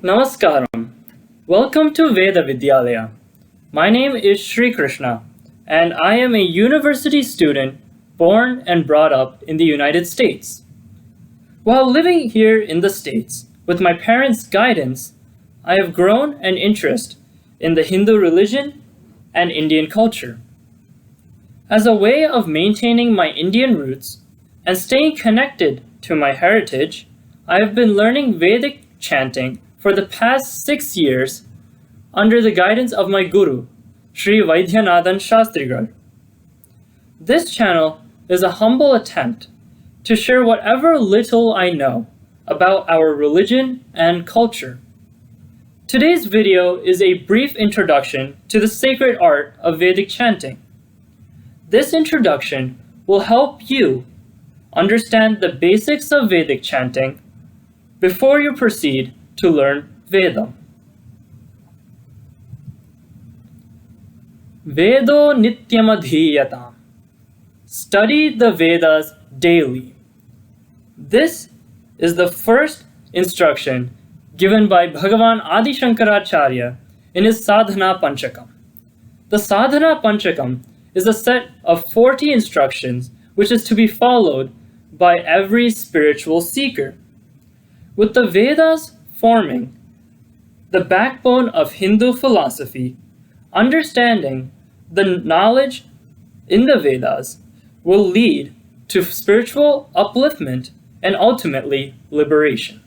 Namaskaram. Welcome to Veda Vidyalaya. My name is Sri Krishna, and I am a university student born and brought up in the United States. While living here in the States, with my parents' guidance, I have grown an interest in the Hindu religion and Indian culture. As a way of maintaining my Indian roots and staying connected to my heritage, I have been learning Vedic chanting for the past 6 years under the guidance of my guru, Sri Vaidyanathan Shastrigar. This channel is a humble attempt to share whatever little I know about our religion and culture. Today's video is a brief introduction to the sacred art of Vedic chanting. This introduction will help you understand the basics of Vedic chanting before you proceed to learn Veda. Vedo nityamadhiyatam. Study the Vedas daily. This is the first instruction given by Bhagavan Adi Shankaracharya in his Sadhana Panchakam. The Sadhana Panchakam is a set of 40 instructions which is to be followed by every spiritual seeker. With the Vedas forming the backbone of Hindu philosophy, understanding the knowledge in the Vedas will lead to spiritual upliftment and ultimately liberation.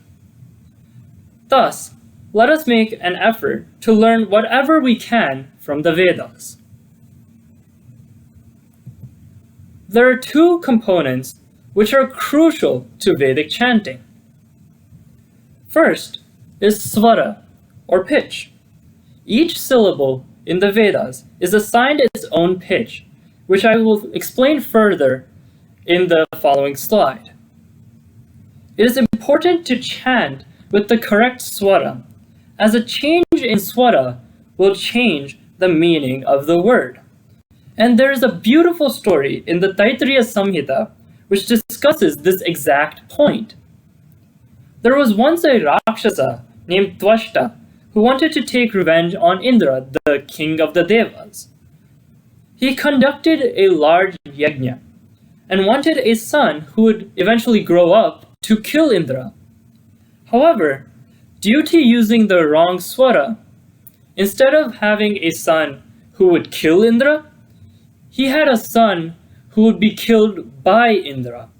Thus, let us make an effort to learn whatever we can from the Vedas. There are two components which are crucial to Vedic chanting. First is swara, or pitch. Each syllable in the Vedas is assigned its own pitch, which I will explain further in the following slide. It is important to chant with the correct swara, as a change in swara will change the meaning of the word. And there is a beautiful story in the Taittiriya Samhita which discusses this exact point. There was once a Rakshasa named Twashta who wanted to take revenge on Indra, the king of the Devas. He conducted a large yajna and wanted a son who would eventually grow up to kill Indra. However, due to using the wrong swara, instead of having a son who would kill Indra, he had a son who would be killed by Indra.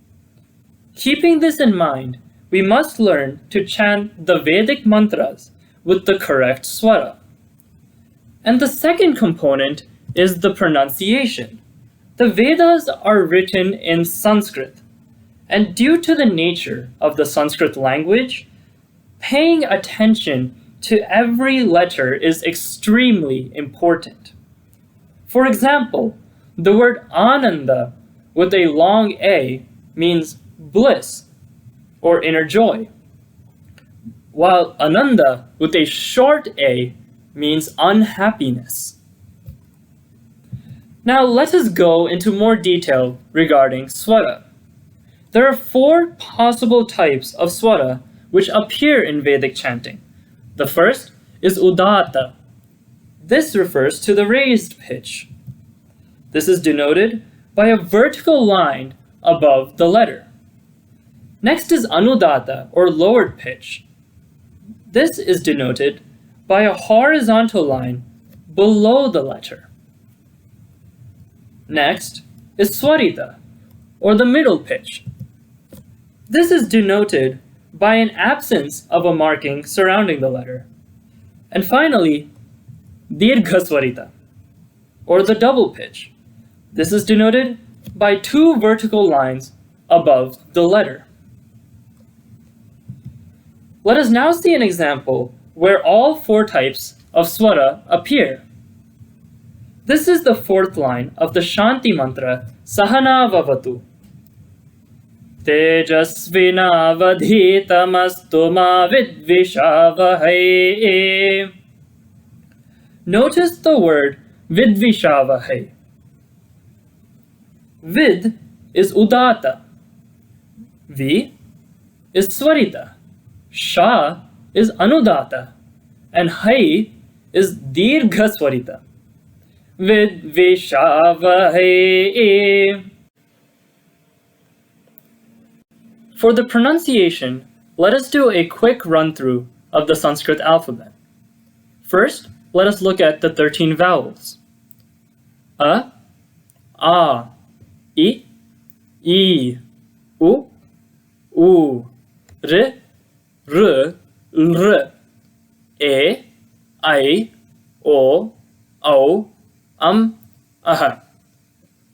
Keeping this in mind, we must learn to chant the Vedic mantras with the correct swara. And the second component is the pronunciation. The Vedas are written in Sanskrit, and due to the nature of the Sanskrit language, paying attention to every letter is extremely important. For example, the word Ananda with a long A means bliss or inner joy, while Ananda with a short A means unhappiness. Now let us go into more detail regarding swara. There are 4 possible types of swara which appear in Vedic chanting. The first is Udata. This refers to the raised pitch. This is denoted by a vertical line above the letter. Next is Anudata, or lowered pitch. This is denoted by a horizontal line below the letter. Next is Swarita, or the middle pitch. This is denoted by an absence of a marking surrounding the letter. And finally, Dirgha Swarita, or the double pitch. This is denoted by 2 vertical lines above the letter. Let us now see an example where all 4 types of swara appear. This is the 4th line of the Shanti mantra, Sahana Vavatu. Tejasvina vadhitamastu ma vidvishavahai. Notice the word vidvishavahai. Vid is Udata. V is Swarita. Sha is Anudata, and Hai is Dirgha Swarita. Vidvishavahe. For the pronunciation, let us do a quick run-through of the Sanskrit alphabet. First, let us look at the 13 vowels. A, I, U, R, E, I, O, Aha.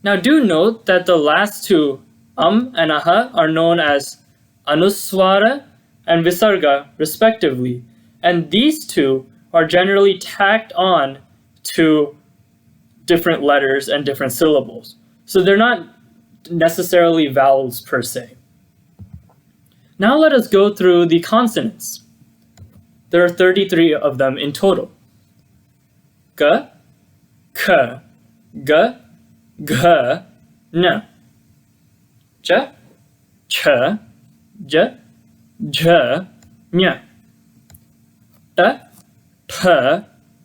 Now do note that the last two and aha are known as Anuswara and Visarga respectively, and these two are generally tacked on to different letters and different syllables. So they're not necessarily vowels per se. Now let us go through the consonants. There are 33 of them in total. G, K, G, G, N. J, Ch, J, J, N. T, T,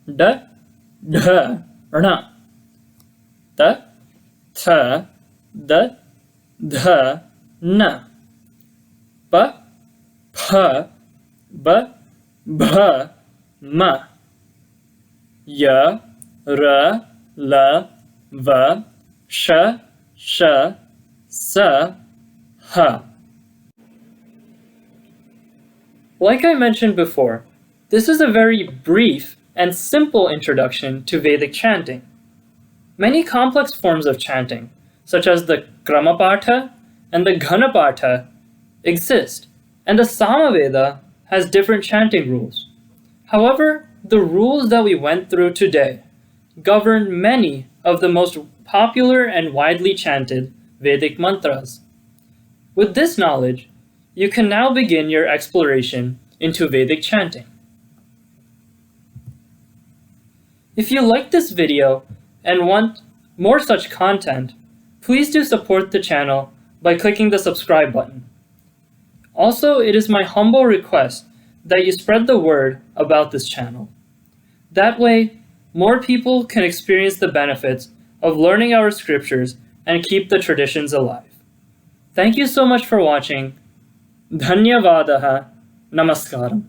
D, D, R. T, T, D, D, N. P, P, B, B, M. Y, R, L, V, Sh, Sh, S, H. Like I mentioned before, this is a very brief and simple introduction to Vedic chanting. Many complex forms of chanting, such as the Kramapatha and the Ghanapatha, exist, and the Samaveda has different chanting rules. However, the rules that we went through today govern many of the most popular and widely chanted Vedic mantras. With this knowledge, you can now begin your exploration into Vedic chanting. If you like this video and want more such content, please do support the channel by clicking the subscribe button. Also, it is my humble request that you spread the word about this channel. That way, more people can experience the benefits of learning our scriptures and keep the traditions alive. Thank you so much for watching. Dhanyavadaha. Namaskaram.